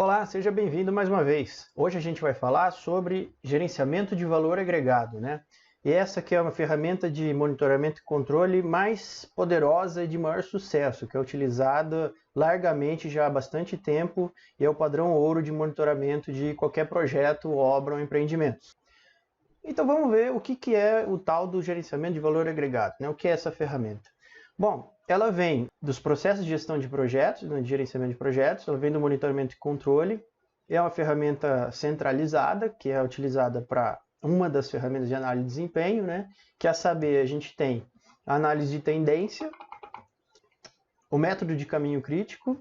Olá, seja bem-vindo mais uma vez. Hoje a gente vai falar sobre gerenciamento de valor agregado, né? E essa que é uma ferramenta de monitoramento e controle mais poderosa e de maior sucesso, que é utilizada largamente já há bastante tempo e é o padrão ouro de monitoramento de qualquer projeto, obra ou empreendimento. Então vamos ver o que é o tal do gerenciamento de valor agregado, né? O que é essa ferramenta? Bom, ela vem dos processos de gestão de projetos, né, de gerenciamento de projetos, ela vem do monitoramento e controle, é uma ferramenta centralizada, que é utilizada para uma das ferramentas de análise de desempenho, né? Que a saber, a gente tem a análise de tendência, o método de caminho crítico,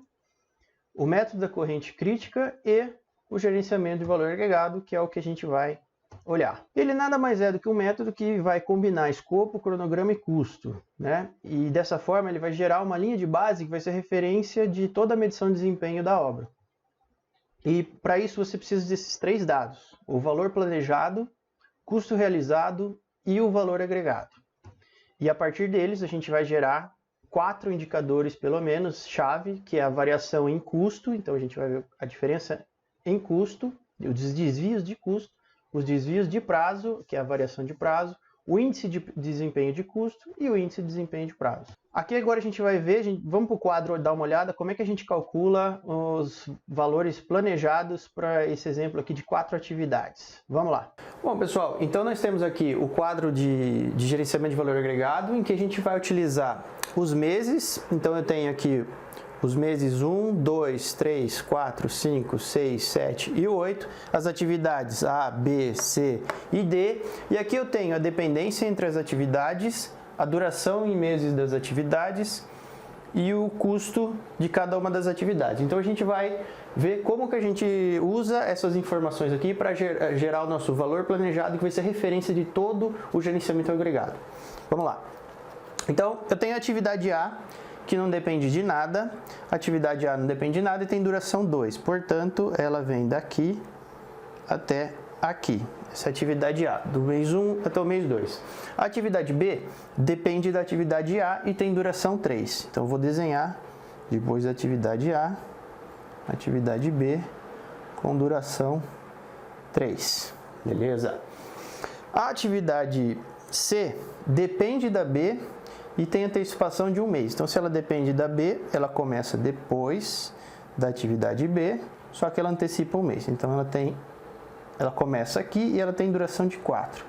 o método da corrente crítica e o gerenciamento de valor agregado, que é o que a gente vai olhar. Ele nada mais é do que um método que vai combinar escopo, cronograma e custo, né? E dessa forma ele vai gerar uma linha de base que vai ser referência de toda a medição de desempenho da obra. E para isso você precisa desses três dados: o valor planejado, custo realizado e o valor agregado. E a partir deles a gente vai gerar 4 indicadores pelo menos chave, que é a variação em custo, então a gente vai ver a diferença em custo, os desvios de custo, os desvios de prazo, que é a variação de prazo, o índice de desempenho de custo e o índice de desempenho de prazo. Aqui agora a gente vai ver, vamos para o quadro dar uma olhada, como é que a gente calcula os valores planejados para esse exemplo aqui de 4 atividades. Vamos lá. Bom, pessoal, então nós temos aqui o quadro de gerenciamento de valor agregado, em que a gente vai utilizar os meses. Então eu tenho aqui os meses 1, 2, 3, 4, 5, 6, 7 e 8, as atividades A, B, C e D, e aqui eu tenho a dependência entre as atividades, a duração em meses das atividades e o custo de cada uma das atividades. Então a gente vai ver como que a gente usa essas informações aqui para gerar o nosso valor planejado, que vai ser referência de todo o gerenciamento agregado. Vamos lá. Então eu tenho a atividade A, que não depende de nada, a atividade A não depende de nada e tem duração 2, portanto ela vem daqui até aqui, essa é a atividade A, do mês 1 até o mês 2. A atividade B depende da atividade A e tem duração 3, então eu vou desenhar depois da atividade A, atividade B com duração 3, beleza? A atividade C depende da B e tem antecipação de um mês. Então, se ela depende da B, ela começa depois da atividade B, só que ela antecipa um mês. Então, ela começa aqui e ela tem duração de 4.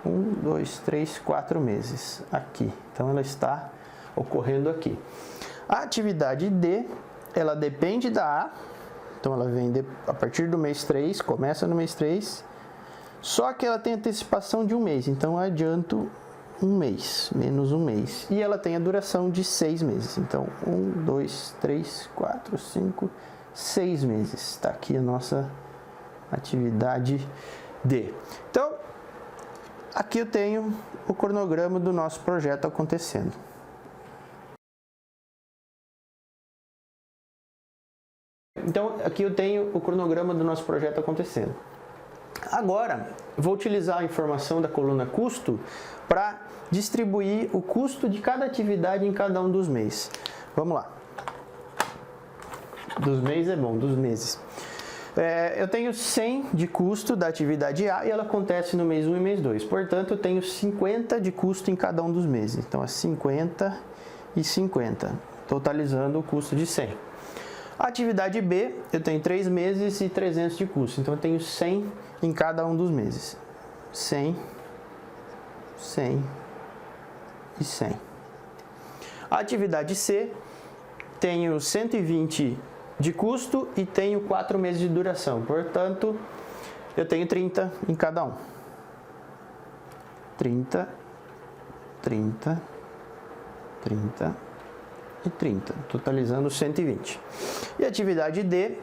1, 2, 3, 4 meses aqui. Então, ela está ocorrendo aqui. A atividade D, ela depende da A. Então, ela vem a partir do mês 3, começa no mês 3. Só que ela tem antecipação de um mês. Então, eu adianto um mês, menos um mês. E ela tem a duração de 6 meses. Então, 1, 2, 3, 4, 5, 6 meses. Está aqui a nossa atividade D. Então, aqui eu tenho o cronograma do nosso projeto acontecendo. Então, aqui eu tenho o cronograma do nosso projeto acontecendo. Agora, vou utilizar a informação da coluna custo para distribuir o custo de cada atividade em cada um dos meses. Vamos lá. Dos meses é bom, dos meses. Eu tenho 100 de custo da atividade A e ela acontece no mês 1 e mês 2. Portanto, eu tenho 50 de custo em cada um dos meses. Então, é 50 e 50, totalizando o custo de 100. A atividade B, eu tenho 3 meses e 300 de custo. Então, eu tenho 100 em cada um dos meses. 100, 100 e 100. A atividade C, tenho 120 de custo e tenho 4 meses de duração. Portanto, eu tenho 30 em cada um. 30, 30, 30 e 30, totalizando 120. E a atividade D,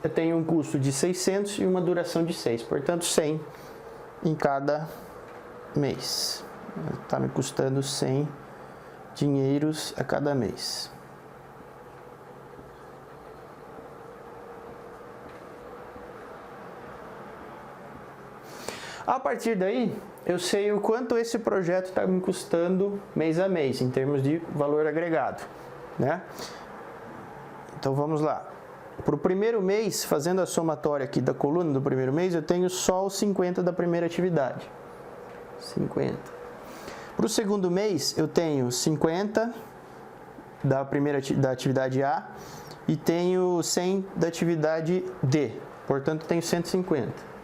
eu tenho um custo de 600 e uma duração de 6, portanto 100 em cada mês. Está me custando 100 dinheiros a cada mês. A partir daí, eu sei o quanto esse projeto está me custando mês a mês, em termos de valor agregado, né? Então vamos lá. para o primeiro mês, fazendo a somatória aqui da coluna do primeiro mês, eu tenho só os 50 da primeira atividade. 50. Para o segundo mês, eu tenho 50 da atividade A e tenho 100 da atividade D. Portanto, eu tenho 150.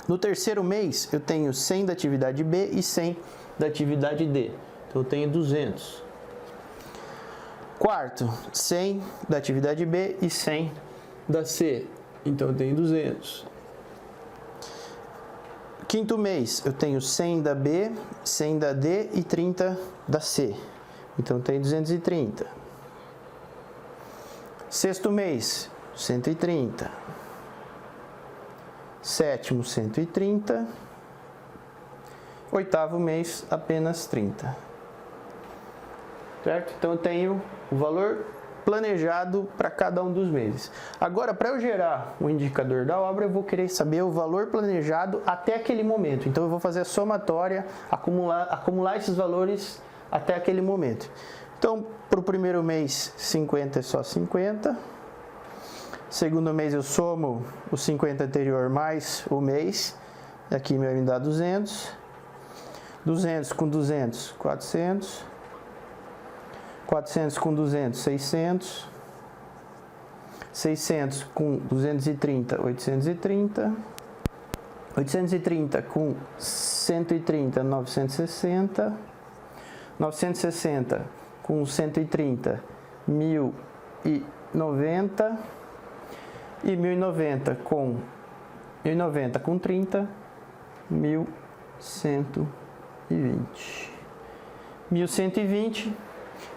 No terceiro mês, eu tenho 100 da atividade B e 100 da atividade D. Então, eu tenho 200. Quarto, 100 da atividade B e 100 da C. Então, eu tenho 200. Quinto mês, eu tenho 100 da B, 100 da D e 30 da C. Então, eu tenho 230. Sexto mês, 130. Sétimo, 130. Oitavo mês, apenas 30. Certo? Então, eu tenho o valor planejado para cada um dos meses. Agora, para eu gerar o indicador da obra, eu vou querer saber o valor planejado até aquele momento. Então, eu vou fazer a somatória, acumular esses valores até aquele momento. Então, para o primeiro mês, 50 é só 50. Segundo mês, eu somo o 50 anterior mais o mês. Aqui vai me dar 200. 200 com 200, 400. 400 com 200, 600. 600 com 230, 830. 830 com 130, 960. 960 com 130, 1090. E 1090 com 30, 1120. 1120,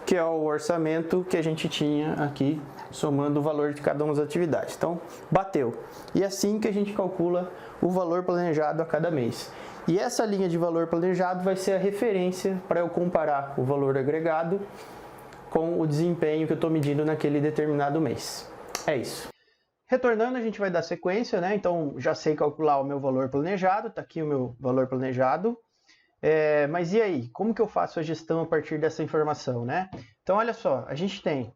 que é o orçamento que a gente tinha aqui, somando o valor de cada uma das atividades. Então, bateu. E é assim que a gente calcula o valor planejado a cada mês. E essa linha de valor planejado vai ser a referência para eu comparar o valor agregado com o desempenho que eu estou medindo naquele determinado mês. É isso. Retornando, a gente vai dar sequência, né? Então, já sei calcular o meu valor planejado, está aqui o meu valor planejado. Mas e aí? Como que eu faço a gestão a partir dessa informação, né? Então, olha só, a gente tem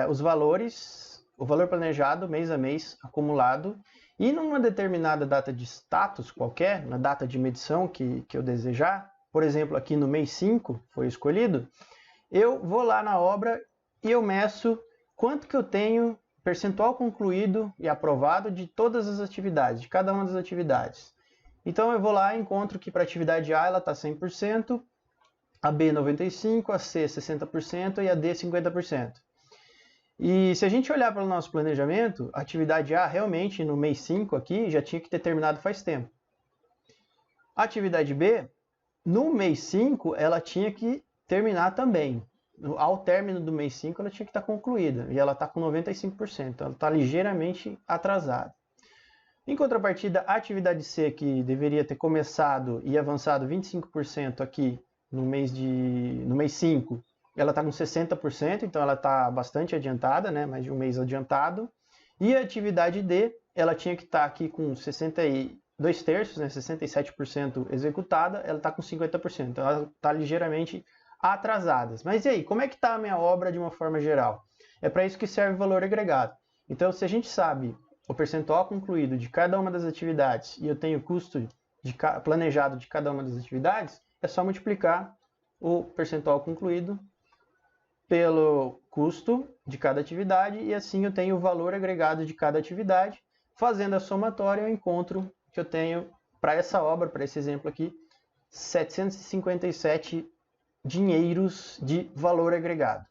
os valores, o valor planejado mês a mês acumulado, e numa determinada data de status qualquer, na data de medição que eu desejar, por exemplo, aqui no mês 5 foi escolhido, eu vou lá na obra e eu meço quanto que eu tenho percentual concluído e aprovado de todas as atividades, de cada uma das atividades. Então eu vou lá e encontro que para a atividade A ela está 100%, a B 95%, a C 60% e a D 50%. E se a gente olhar para o nosso planejamento, a atividade A realmente no mês 5 aqui já tinha que ter terminado faz tempo. A atividade B, no mês 5, ela tinha que terminar também. Ao término do mês 5, ela tinha que estar concluída. E ela está com 95%. Ela está ligeiramente atrasada. Em contrapartida, a atividade C, que deveria ter começado e avançado 25% aqui no mês 5, ela está com 60%, então ela está bastante adiantada, né? Mais de um mês adiantado. E a atividade D, ela tinha que estar aqui com 62 terços, né? 67% executada, ela está com 50%. Então ela está ligeiramente atrasadas. Mas e aí, como é que está a minha obra de uma forma geral? É para isso que serve o valor agregado. Então, se a gente sabe o percentual concluído de cada uma das atividades e eu tenho o custo planejado de cada uma das atividades, é só multiplicar o percentual concluído pelo custo de cada atividade e assim eu tenho o valor agregado de cada atividade. Fazendo a somatória, eu encontro que eu tenho, para essa obra, para esse exemplo aqui, 757 dinheiros de valor agregado.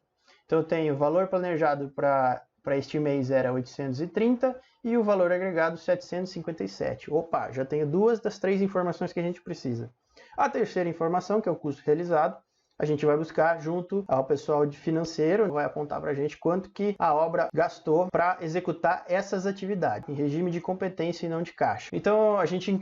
Então eu tenho o valor planejado para este mês era 830 e o valor agregado 757. Opa, já tenho duas das três informações que a gente precisa. A terceira informação, que é o custo realizado, a gente vai buscar junto ao pessoal de financeiro, vai apontar para a gente quanto que a obra gastou para executar essas atividades, em regime de competência e não de caixa. Então a gente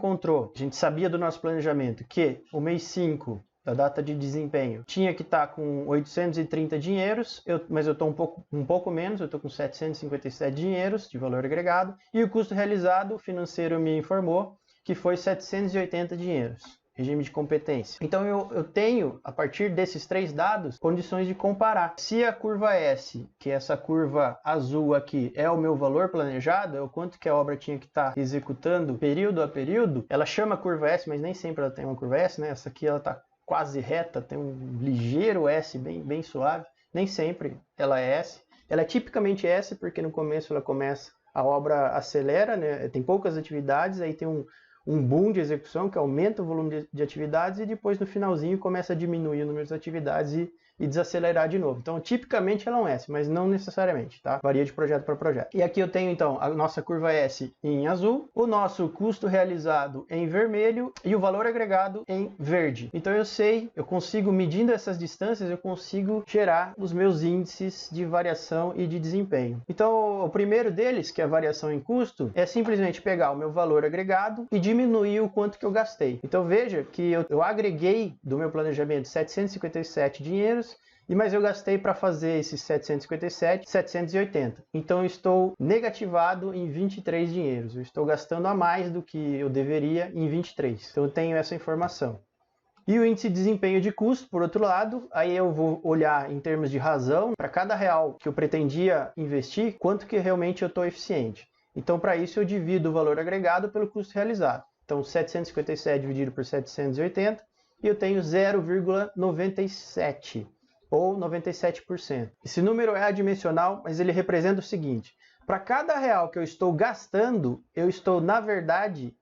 sabia do nosso planejamento que o mês 5, da data de desempenho, tinha que estar com 830 dinheiros, mas eu estou um pouco menos, eu estou com 757 dinheiros de valor agregado, e o custo realizado, o financeiro me informou que foi 780 dinheiros. regime de competência. Então eu tenho, a partir desses 3 dados, condições de comparar. Se a curva S, que é essa curva azul aqui, é o meu valor planejado, é o quanto que a obra tinha que estar executando período a período, ela chama curva S, mas nem sempre ela tem uma curva S, né? Essa aqui ela está quase reta, tem um ligeiro S bem suave, nem sempre ela é S. Ela é tipicamente S, porque no começo a obra acelera, né? Tem poucas atividades, aí tem um boom de execução que aumenta o volume de atividades e depois no finalzinho começa a diminuir o número de atividades e desacelerar de novo. Então, tipicamente ela é um S, mas não necessariamente, tá? Varia de projeto para projeto. E aqui eu tenho, então, a nossa curva S em azul, o nosso custo realizado em vermelho e o valor agregado em verde. Então, eu consigo, medindo essas distâncias, eu consigo gerar os meus índices de variação e de desempenho. Então, o primeiro deles, que é a variação em custo, é simplesmente pegar o meu valor agregado e diminuir o quanto que eu gastei. Então, veja que eu agreguei do meu planejamento 757 dinheiros, mas eu gastei para fazer esses 757, 780. Então eu estou negativado em 23 dinheiros. Eu estou gastando a mais do que eu deveria em 23. Então eu tenho essa informação. E o índice de desempenho de custo, por outro lado, aí eu vou olhar em termos de razão, para cada real que eu pretendia investir, quanto que realmente eu estou eficiente. Então para isso eu divido o valor agregado pelo custo realizado. Então 757 dividido por 780 e eu tenho 0,97. ou 97%. Esse número é adimensional, mas ele representa o seguinte: para cada real que eu estou gastando, eu estou, na verdade,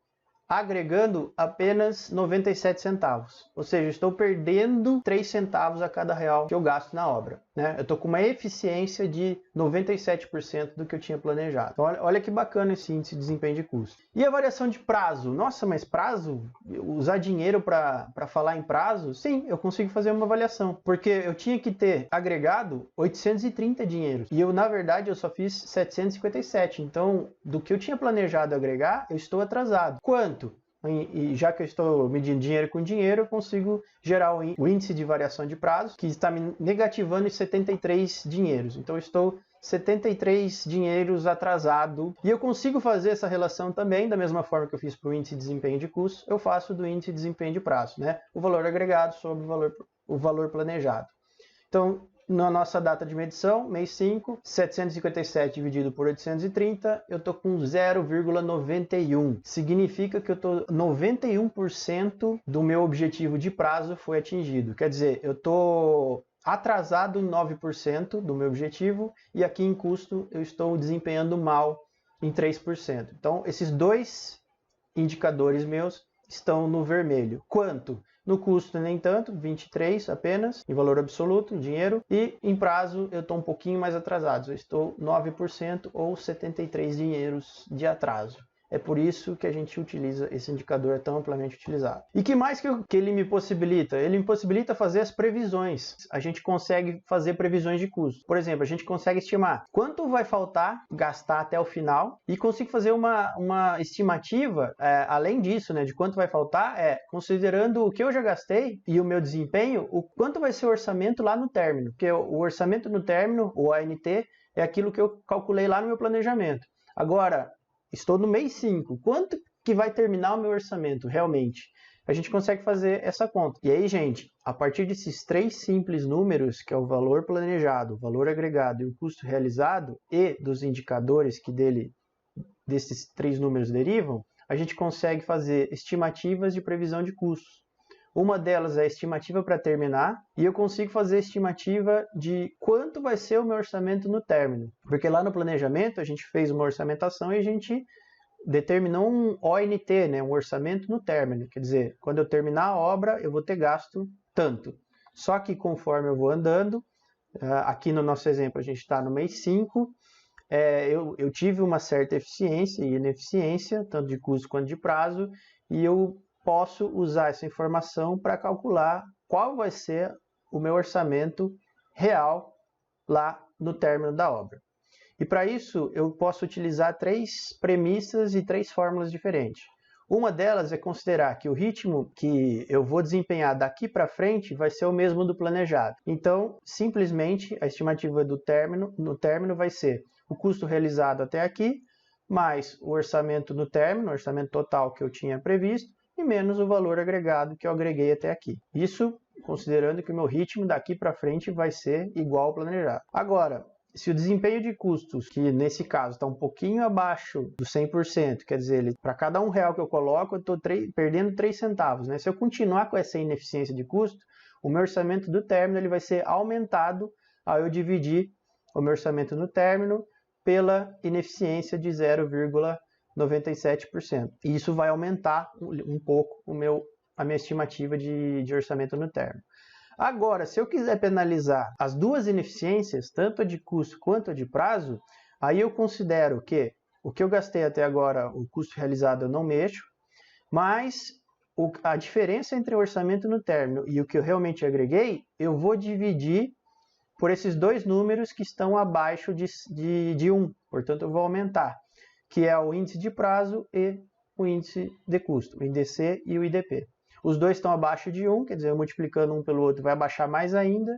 agregando apenas 97 centavos. Ou seja, eu estou perdendo 3 centavos a cada real que eu gasto na obra, né? Eu estou com uma eficiência de 97% do que eu tinha planejado. Então, olha que bacana esse índice de desempenho de custo. E a variação de prazo? Nossa, mas prazo? Usar dinheiro para falar em prazo? Sim, eu consigo fazer uma avaliação. Porque eu tinha que ter agregado 830 dinheiros. E eu, na verdade, eu só fiz 757. Então, do que eu tinha planejado agregar, eu estou atrasado. Quanto? E já que eu estou medindo dinheiro com dinheiro, eu consigo gerar o índice de variação de prazo, que está me negativando em 73 dinheiros. Então eu estou 73 dinheiros atrasado. E eu consigo fazer essa relação também, da mesma forma que eu fiz para o índice de desempenho de custo, eu faço do índice de desempenho de prazo, né? O valor agregado sobre o valor planejado. Então, na nossa data de medição, mês 5, 757 dividido por 830, eu estou com 0,91. Significa que eu estou 91% do meu objetivo de prazo foi atingido. Quer dizer, eu estou atrasado em 9% do meu objetivo e aqui em custo eu estou desempenhando mal em 3%. Então, esses dois indicadores meus estão no vermelho. Quanto? No custo nem tanto, 23 apenas, em valor absoluto, em dinheiro, e em prazo eu estou um pouquinho mais atrasado, eu estou 9% ou 73 dinheiros de atraso. É por isso que a gente utiliza esse indicador, tão amplamente utilizado. E que mais que ele me possibilita? Ele me possibilita fazer as previsões. A gente consegue fazer previsões de custo. Por exemplo, a gente consegue estimar quanto vai faltar gastar até o final e consigo fazer uma estimativa, além disso, né, de quanto vai faltar, considerando o que eu já gastei e o meu desempenho, o quanto vai ser o orçamento lá no término. Porque o orçamento no término, o ANT, é aquilo que eu calculei lá no meu planejamento. Agora, estou no mês 5. Quanto que vai terminar o meu orçamento realmente? A gente consegue fazer essa conta. E aí, gente, a partir desses 3 simples números, que é o valor planejado, o valor agregado e o custo realizado, e dos indicadores que desses 3 números derivam, a gente consegue fazer estimativas de previsão de custos. Uma delas é a estimativa para terminar, e eu consigo fazer a estimativa de quanto vai ser o meu orçamento no término. Porque lá no planejamento a gente fez uma orçamentação e a gente determinou um ONT, né, um orçamento no término. Quer dizer, quando eu terminar a obra, eu vou ter gasto tanto. Só que conforme eu vou andando, aqui no nosso exemplo a gente está no mês 5, eu tive uma certa eficiência e ineficiência, tanto de custo quanto de prazo, e eu posso usar essa informação para calcular qual vai ser o meu orçamento real lá no término da obra. E para isso eu posso utilizar 3 premissas e 3 fórmulas diferentes. Uma delas é considerar que o ritmo que eu vou desempenhar daqui para frente vai ser o mesmo do planejado. Então, simplesmente, a estimativa no término vai ser o custo realizado até aqui, mais o orçamento no término, o orçamento total que eu tinha previsto, e menos o valor agregado que eu agreguei até aqui. Isso considerando que o meu ritmo daqui para frente vai ser igual ao planejado. Agora, se o desempenho de custos, que nesse caso está um pouquinho abaixo do 100%, quer dizer, para cada R$1 que eu coloco, eu estou perdendo 3 centavos. Né? Se eu continuar com essa ineficiência de custo, o meu orçamento do término ele vai ser aumentado ao eu dividir o meu orçamento no término pela ineficiência de 0,97%. E isso vai aumentar um pouco a minha estimativa de orçamento no término. Agora, se eu quiser penalizar as duas ineficiências, tanto a de custo quanto a de prazo, aí eu considero que o que eu gastei até agora, o custo realizado, eu não mexo, mas a diferença entre o orçamento no término e o que eu realmente agreguei, eu vou dividir por esses dois números que estão abaixo de 1. Portanto, eu vou aumentar, que é o índice de prazo e o índice de custo, o INDC e o IDP. Os dois estão abaixo de 1, quer dizer, multiplicando um pelo outro vai abaixar mais ainda,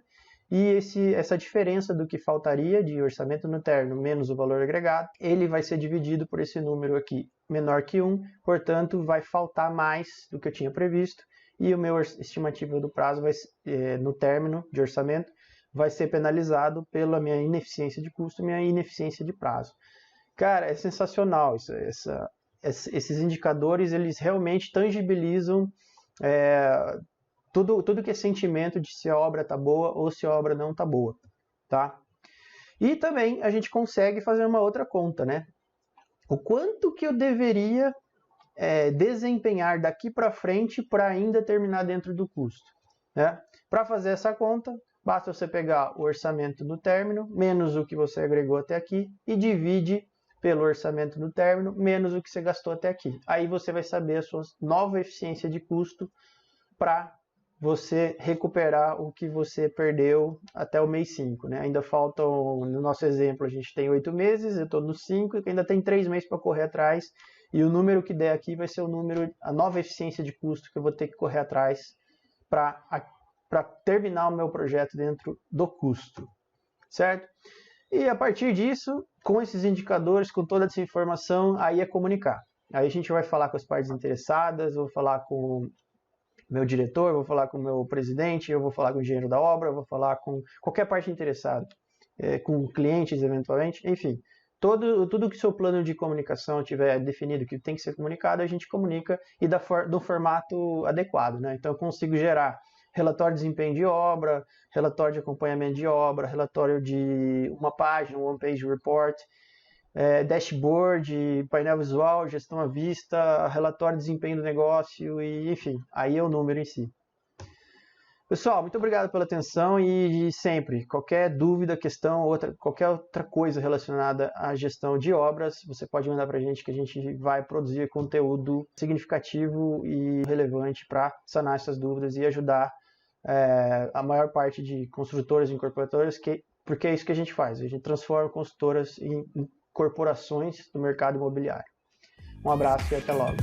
e essa diferença do que faltaria de orçamento no término menos o valor agregado, ele vai ser dividido por esse número aqui, menor que 1, portanto, vai faltar mais do que eu tinha previsto, e o meu estimativa do prazo no término de orçamento vai ser penalizado pela minha ineficiência de custo e minha ineficiência de prazo. Cara, é sensacional esses indicadores, eles realmente tangibilizam tudo que é sentimento de se a obra está boa ou se a obra não está boa, tá? E também a gente consegue fazer uma outra conta, né? O quanto que eu deveria desempenhar daqui para frente para ainda terminar dentro do custo, né? Para fazer essa conta, basta você pegar o orçamento do término, menos o que você agregou até aqui, e divide pelo orçamento do término, menos o que você gastou até aqui. Aí você vai saber a sua nova eficiência de custo para você recuperar o que você perdeu até o mês 5. Né? Ainda faltam, no nosso exemplo, a gente tem 8 meses, eu estou no 5, e ainda tem 3 meses para correr atrás, e o número que der aqui vai ser a nova eficiência de custo que eu vou ter que correr atrás para terminar o meu projeto dentro do custo, certo? E a partir disso, com esses indicadores, com toda essa informação, aí é comunicar. Aí a gente vai falar com as partes interessadas, vou falar com o meu diretor, vou falar com o meu presidente, eu vou falar com o engenheiro da obra, eu vou falar com qualquer parte interessada, com clientes eventualmente, enfim. Tudo que o seu plano de comunicação tiver definido que tem que ser comunicado, a gente comunica e do formato adequado, né? Então eu consigo gerar relatório de desempenho de obra, relatório de acompanhamento de obra, relatório de uma página, um one-page report, dashboard, painel visual, gestão à vista, relatório de desempenho do negócio, e enfim, aí é o número em si. Pessoal, muito obrigado pela atenção e sempre, qualquer dúvida, questão, qualquer outra coisa relacionada à gestão de obras, você pode mandar para a gente que a gente vai produzir conteúdo significativo e relevante para sanar essas dúvidas e ajudar a maior parte de construtoras e incorporadoras, porque é isso que a gente faz, a gente transforma construtoras em corporações do mercado imobiliário. Um abraço e até logo.